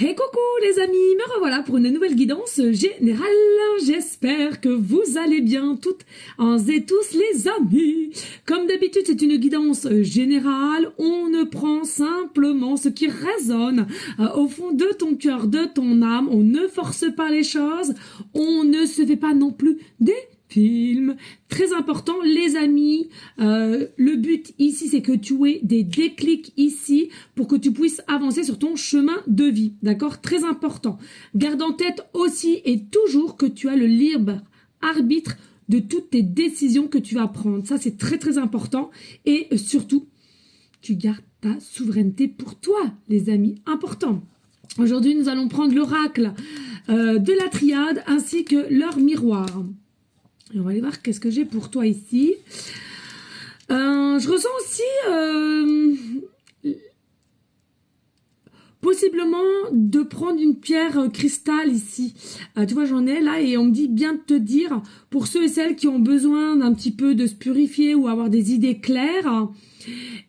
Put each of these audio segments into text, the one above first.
Hey coucou les amis, me revoilà pour une nouvelle guidance générale. J'espère que vous allez bien toutes et tous les amis. Comme d'habitude, c'est une guidance générale. On ne prend simplement ce qui résonne au fond de ton cœur, de ton âme. On ne force pas les choses. On ne se fait pas non plus des films. Très important, les amis, le but ici, c'est que tu aies des déclics ici pour que tu puisses avancer sur ton chemin de vie, d'accord? Très important. Garde en tête aussi et toujours que tu as le libre arbitre de toutes tes décisions que tu vas prendre. Ça, c'est très, très important. Et surtout, tu gardes ta souveraineté pour toi, les amis. Important. Aujourd'hui, nous allons prendre l'oracle de la triade ainsi que leur miroir. Et on va aller voir qu'est-ce que j'ai pour toi ici. Je ressens aussi possiblement de prendre une pierre cristal ici. Tu vois, j'en ai là et on me dit bien de te dire, pour ceux et celles qui ont besoin d'un petit peu de se purifier ou avoir des idées claires,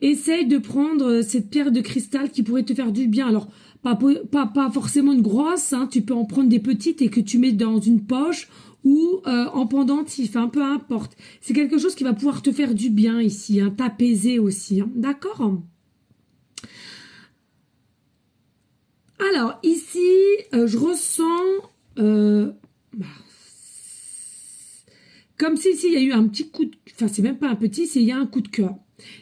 essaye de prendre cette pierre de cristal qui pourrait te faire du bien. Alors, pas forcément une grosse, hein, tu peux en prendre des petites et que tu mets dans une poche ou en pendentif, hein, peu importe. C'est quelque chose qui va pouvoir te faire du bien ici, hein, t'apaiser aussi, hein, d'accord? Alors, ici, je ressens... comme si ici, il y a eu un petit coup de... Enfin, c'est même pas un petit, il y a un coup de cœur.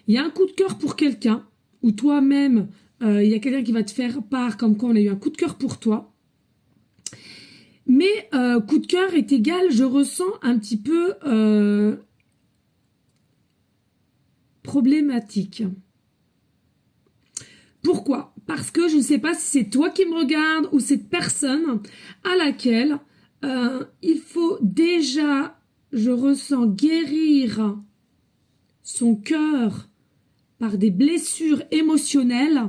Il y a un coup de cœur pour quelqu'un, ou toi-même, il y a quelqu'un qui va te faire part comme quoi on a eu un coup de cœur pour toi. Mais coup de cœur est égal, je ressens un petit peu problématique. Pourquoi? Parce que je ne sais pas si c'est toi qui me regardes ou cette personne à laquelle il faut déjà, je ressens, guérir son cœur par des blessures émotionnelles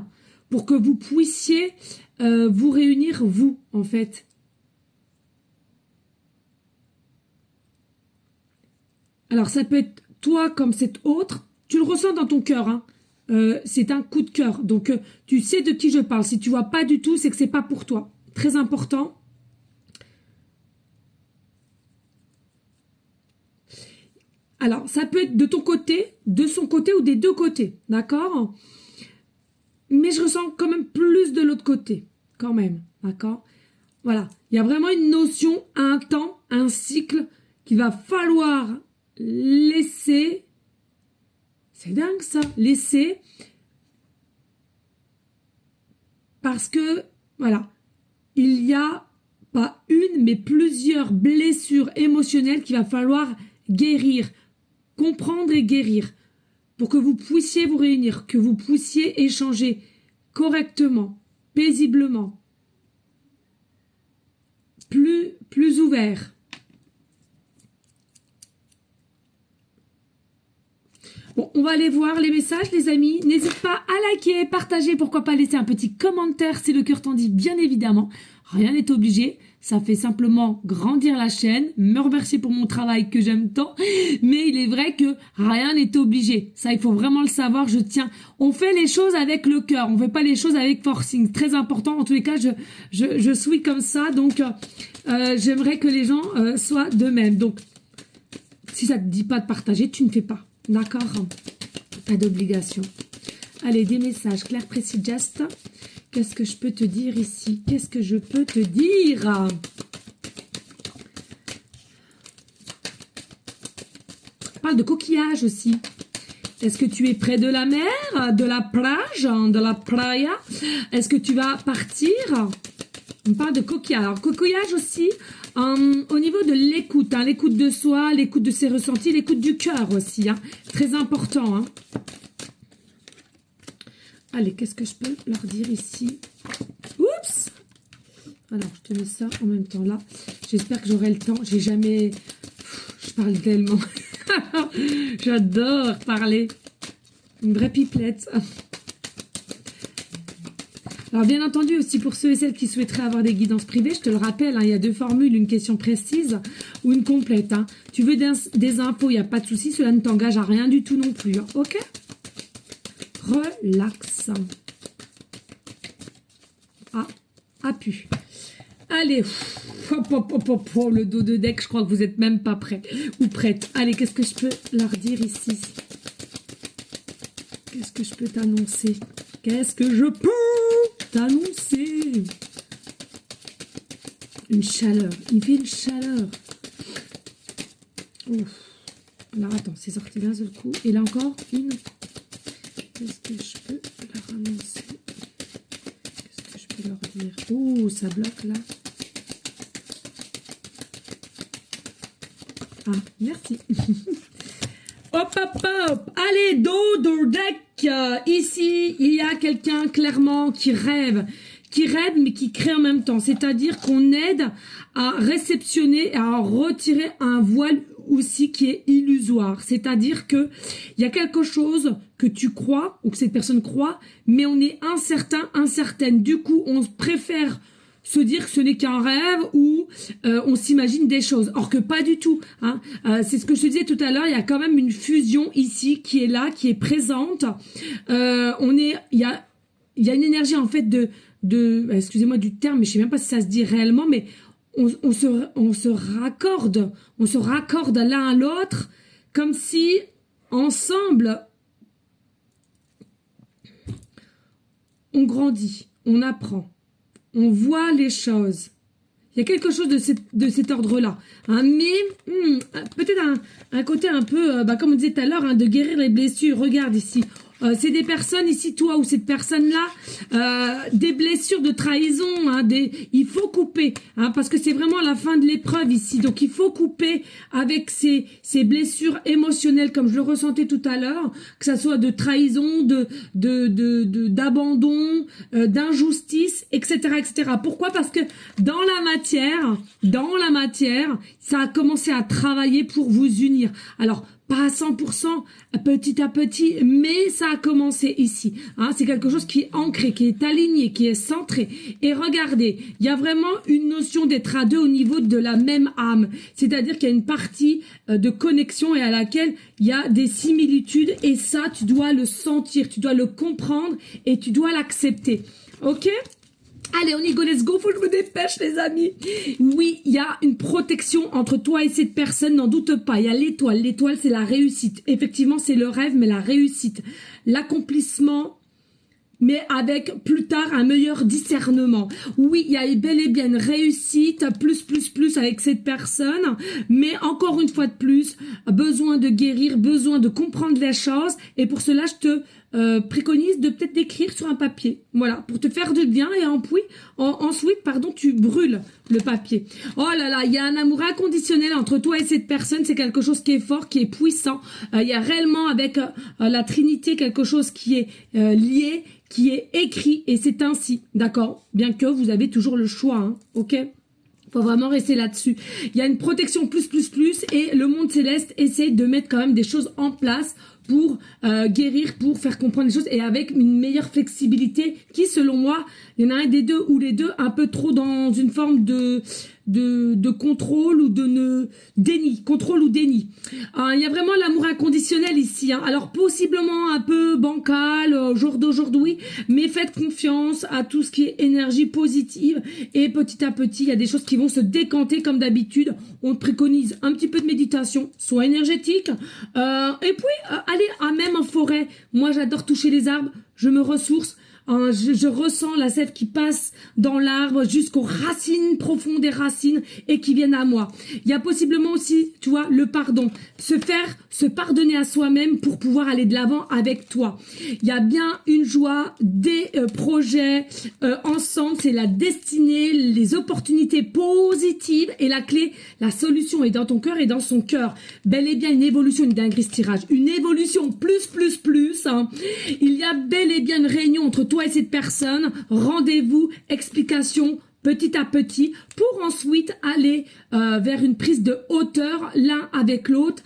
pour que vous puissiez vous réunir, vous, en fait. Alors, ça peut être toi comme cet autre. Tu le ressens dans ton cœur, hein. C'est un coup de cœur. Donc, tu sais de qui je parle. Si tu vois pas du tout, c'est que c'est pas pour toi. Très important. Alors, ça peut être de ton côté, de son côté ou des deux côtés. D'accord? Mais je ressens quand même plus de l'autre côté. Quand même. D'accord? Voilà. Il y a vraiment une notion, un temps, un cycle qu'il va falloir laisser... C'est dingue ça, laisser, parce que, voilà, il y a pas une, mais plusieurs blessures émotionnelles qu'il va falloir guérir, comprendre et guérir, pour que vous puissiez vous réunir, que vous puissiez échanger correctement, paisiblement, plus ouvert. Bon, on va aller voir les messages, les amis. N'hésite pas à liker, partager, pourquoi pas laisser un petit commentaire si le cœur t'en dit, bien évidemment. Rien n'est obligé. Ça fait simplement grandir la chaîne, me remercier pour mon travail que j'aime tant. Mais il est vrai que rien n'est obligé. Ça, il faut vraiment le savoir. Je tiens. On fait les choses avec le cœur. On fait pas les choses avec forcing. Très important. En tous les cas, je suis comme ça. Donc, j'aimerais que les gens soient de même. Donc, si ça te dit pas de partager, tu ne fais pas. D'accord? Pas d'obligation. Allez, des messages clairs, précis, just. Qu'est-ce que je peux te dire ici? Qu'est-ce que je peux te dire? On parle de coquillage aussi. Est-ce que tu es près de la mer, de la plage, de la playa? Est-ce que tu vas partir? On parle de coquillage. Alors, coquillage aussi, au niveau de l'écoute, hein, l'écoute de soi, l'écoute de ses ressentis, l'écoute du cœur aussi, hein, très important. Hein. Allez, qu'est-ce que je peux leur dire ici? Oups! Alors, je te mets ça en même temps là. J'espère que j'aurai le temps. J'ai jamais... Je parle tellement. J'adore parler. Une vraie pipelette. Alors, bien entendu, aussi pour ceux et celles qui souhaiteraient avoir des guidances privées, je te le rappelle, hein, il y a deux formules, une question précise ou une complète. Hein. Tu veux des infos, il n'y a pas de souci, cela ne t'engage à rien du tout non plus. Hein, ok? Relax. Ah, a pu. Allez, le dos de deck, je crois que vous êtes même pas prêts ou prêtes. Allez, qu'est-ce que je peux leur dire ici? Qu'est-ce que je peux t'annoncer? Qu'est-ce que je peux t'annoncer? Une chaleur, il fait une chaleur. Ouf. Alors attends, c'est sorti d'un seul coup. Et là encore, une. Qu'est-ce que je peux leur annoncer? Qu'est-ce que je peux leur dire? Oh, ça bloque là. Ah, merci. Hop, hop, hop. Allez, dos de deck. Ici, il y a quelqu'un clairement qui rêve, mais qui crée en même temps. C'est-à-dire qu'on aide à réceptionner, à retirer un voile aussi qui est illusoire. C'est-à-dire que il y a quelque chose que tu crois ou que cette personne croit, mais on est incertain, incertaine. Du coup, on préfère se dire que ce n'est qu'un rêve ou on s'imagine des choses. Or que pas du tout. Hein. C'est ce que je te disais tout à l'heure, il y a quand même une fusion ici qui est là, qui est présente. Il y a une énergie en fait excusez-moi du terme, mais je sais même pas si ça se dit réellement, mais on se raccorde l'un à l'autre comme si ensemble on grandit, on apprend. On voit les choses. Il y a quelque chose de cet ordre-là. Hein, mais peut-être un côté un peu, comme on disait tout à l'heure, hein, de guérir les blessures. Regarde ici. C'est des personnes ici, toi ou cette personne-là, des blessures de trahison. Hein, il faut couper, hein, parce que c'est vraiment la fin de l'épreuve ici. Donc il faut couper avec ces blessures émotionnelles, comme je le ressentais tout à l'heure, que ça soit de trahison, d'abandon, d'injustice, etc., etc. Pourquoi? Parce que dans la matière, ça a commencé à travailler pour vous unir. Alors pas à 100%, petit à petit, mais ça a commencé ici. Hein, c'est quelque chose qui est ancré, qui est aligné, qui est centré. Et regardez, il y a vraiment une notion d'être à deux au niveau de la même âme. C'est-à-dire qu'il y a une partie de connexion et à laquelle il y a des similitudes. Et ça, tu dois le sentir, tu dois le comprendre et tu dois l'accepter. Ok ? Allez, on y go, let's go, faut que je me dépêche les amis. Oui, il y a une protection entre toi et cette personne, n'en doute pas. Il y a l'étoile, l'étoile c'est la réussite. Effectivement, c'est le rêve, mais la réussite. L'accomplissement, mais avec plus tard un meilleur discernement. Oui, il y a bel et bien une réussite, plus avec cette personne, mais encore une fois de plus, besoin de guérir, besoin de comprendre les choses, et pour cela, je te préconise de peut-être d'écrire sur un papier, voilà, pour te faire du bien, et ensuite, tu brûles le papier. Oh là là, il y a un amour inconditionnel entre toi et cette personne, c'est quelque chose qui est fort, qui est puissant. Il y a réellement avec la Trinité quelque chose qui est lié, qui est écrit, et c'est ainsi, d'accord? Bien que vous avez toujours le choix, hein, ok? Faut vraiment rester là-dessus. Il y a une protection plus, et le monde céleste essaye de mettre quand même des choses en place pour guérir, pour faire comprendre les choses, et avec une meilleure flexibilité qui, selon moi, il y en a un des deux ou les deux un peu trop dans une forme de contrôle ou de déni, contrôle ou déni. Il y a vraiment l'amour inconditionnel ici. Hein. Alors possiblement un peu bancal, jour d'aujourd'hui, mais faites confiance à tout ce qui est énergie positive, et petit à petit, il y a des choses qui vont se décanter comme d'habitude. On te préconise un petit peu de méditation, soit énergétique, et puis aller même en forêt. Moi, j'adore toucher les arbres, je me ressource. Je ressens la sève qui passe dans l'arbre jusqu'aux racines profondes des racines et qui viennent à moi. Il y a possiblement aussi, tu vois, le pardon. Se pardonner à soi-même pour pouvoir aller de l'avant avec toi. Il y a bien une joie, des projets ensemble, c'est la destinée, les opportunités positives, et la clé, la solution est dans ton cœur et dans son cœur. Bel et bien une évolution, une dinguerie ce tirage. Une évolution plus. Hein. Il y a bel et bien une réunion entre toi et cette personne, rendez-vous, explication, petit à petit, pour ensuite aller vers une prise de hauteur l'un avec l'autre,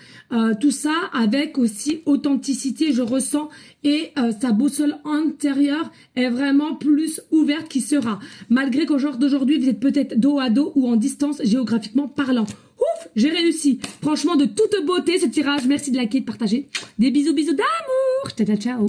tout ça avec aussi authenticité, je ressens, et sa boussole intérieure est vraiment plus ouverte qui sera, malgré qu'au jour d'aujourd'hui vous êtes peut-être dos à dos ou en distance géographiquement parlant. Ouf, j'ai réussi, franchement de toute beauté ce tirage, merci de liker, de partager, des bisous d'amour, ciao ciao.